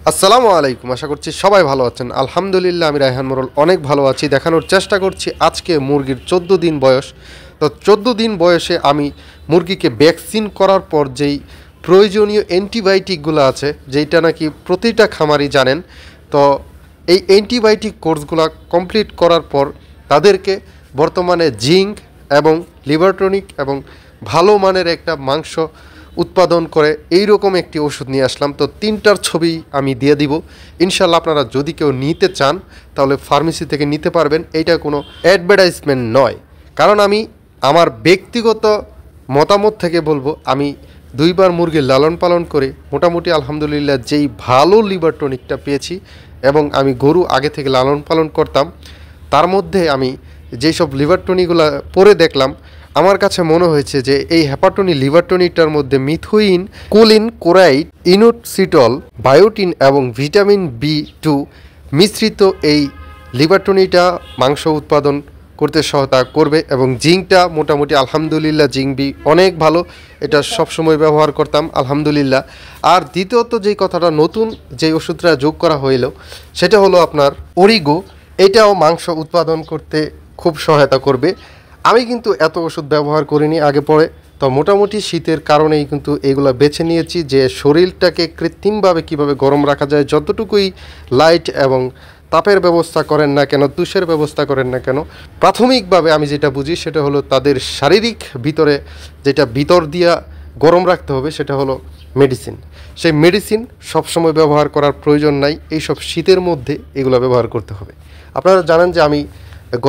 আসসালামু আলাইকুম। আশা করছি সবাই ভালো আছেন। আলহামদুলিল্লাহ আমি রায়হান মোরল অনেক ভালো আছি। দেখানোর চেষ্টা করছি আজকে মুরগির 14 দিন বয়স। তো 14 দিন বয়সে আমি মুরগিকে ভ্যাকসিন করার পর যেই প্রয়োজনীয় অ্যান্টিবায়োটিকগুলো আছে, যেইটা নাকি প্রতিটা খামারই জানেন। তো এই অ্যান্টিবায়োটিক কোর্সগুলো কমপ্লিট করার পর তাদেরকে বর্তমানে জিঙ্ক এবং লিভার টনিক এবং ভালো মানের একটা মাংস উৎপাদন করে এই রকম একটি ওষুধ নিয়ে আসলাম। তো তিনটার ছবি আমি দিয়ে দিব। ইনশাল্লাহ আপনারা যদি কেউ নিতে চান তাহলে ফার্মেসি থেকে নিতে পারবেন। এইটা কোনো অ্যাডভার্টাইজমেন্ট নয়, কারণ আমি আমার ব্যক্তিগত মতামত থেকে বলবো, আমি দুইবার মুরগির লালন পালন করে মোটামুটি আলহামদুলিল্লাহ যেই ভালো লিভার টনিকটা পেয়েছি, এবং আমি গরু আগে থেকে লালন পালন করতাম, তার মধ্যে আমি যেসব লিভার টনিকগুলো পরে দেখলাম, আমার কাছে মনে হয়েছে যে এই হ্যাপাটনি লিভার টনিকটার মধ্যে মিথুইন, কোলিন, কোরাইড, ইনোসিটল, বায়োটিন এবং ভিটামিন B2 মিশ্রিত এই লিভার টনিকটা মাংস উৎপাদন করতে সহায়তা করবে। এবং জিঙ্কটা মোটামুটি আলহামদুলিল্লাহ জিঙ্ক বি অনেক ভালো, এটা সবসময় ব্যবহার করতাম আলহামদুলিল্লাহ। আর দ্বিতীয়ত যেই কথাটা নতুন যেই ওষুধটা যোগ করা হইল সেটা হলো আপনার অরিগো। এটাও মাংস উৎপাদন করতে খুব সহায়তা করবে। আমি কিন্তু এত ওষুধ ব্যবহার করিনি আগে পরে, তো মোটামুটি শীতের কারণেই কিন্তু এগুলো বেছে নিয়েছি, যে শরীরটাকে কৃত্রিমভাবে কিভাবে গরম রাখা যায়। যতটুকুই লাইট এবং তাপের ব্যবস্থা করেন না কেন, তুষের ব্যবস্থা করেন না কেন, প্রাথমিকভাবে আমি যেটা বুঝি সেটা হলো তাদের শারীরিক ভিতরে যেটা ভিতর দিয়া গরম রাখতে হবে সেটা হলো মেডিসিন। সেই মেডিসিন সবসময় ব্যবহার করার প্রয়োজন নাই, এইসব শীতের মধ্যে এগুলো ব্যবহার করতে হবে। আপনারা জানেন যে আমি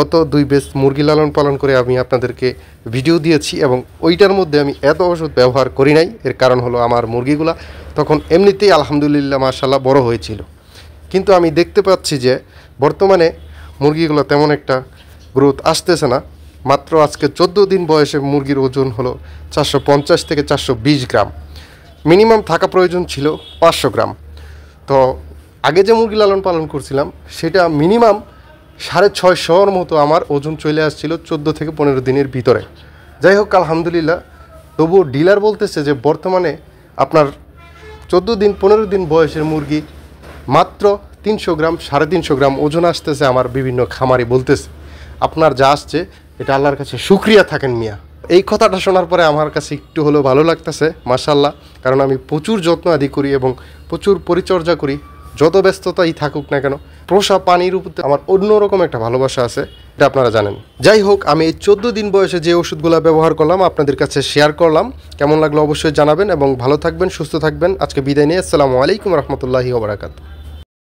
গত 2 বেচ মুরগি লালন পালন করে আমি আপনাদেরকে ভিডিও দিয়েছি, এবং ওইটার মধ্যে আমি এত ওষুধ ব্যবহার করি নাই। এর কারণ হলো আমার মুরগিগুলা তখন এমনিতেই আলহামদুলিল্লাহ মাশাআল্লাহ বড় হয়েছিল। কিন্তু আমি দেখতে পাচ্ছি যে বর্তমানে মুরগিগুলো তেমন একটা গ্রোথ আসতেছে না। মাত্র আজকে 14 দিন বয়সে মুরগির ওজন হলো 450 থেকে 420 গ্রাম। মিনিমাম থাকা প্রয়োজন ছিল 500 গ্রাম। তো আগে যে মুরগি লালন পালন করছিলাম সেটা মিনিমাম 650-র মতো আমার ওজন চলে আসছিল 14 থেকে 15 দিনের ভিতরে। যাই হোক আলহামদুলিল্লাহ, তবুও ডিলার বলতেছে যে বর্তমানে আপনার 14 দিন 15 দিন বয়সের মুরগি মাত্র 300 গ্রাম 350 গ্রাম ওজন আসতেছে। আমার বিভিন্ন খামারি বলতেছে আপনার যা আসছে এটা আল্লাহর কাছে শুকরিয়া থাকেন মিয়া। এই কথাটা শোনার পরে আমার কাছে একটু হলেও ভালো লাগতেছে মাশাআল্লাহ, কারণ আমি প্রচুর যত্ন আদি করি এবং প্রচুর পরিচর্যা করি। যত ব্যস্ততাই থাকুক না কেন, পোষা পানির উপর আমার অন্যরকম একটা ভালোবাসা আছে, এটা আপনারা জানেন। যাই হোক, আমি এই 14 দিন বয়সে যে ওষুধগুলো ব্যবহার করলাম আপনাদের কাছে শেয়ার করলাম। কেমন লাগলো অবশ্যই জানাবেন, এবং ভালো থাকবেন, সুস্থ থাকবেন। আজকে বিদায় নিয়ে আসসালামু আলাইকুম রহমতুল্লাহি ওয়া বারাকাতুহু।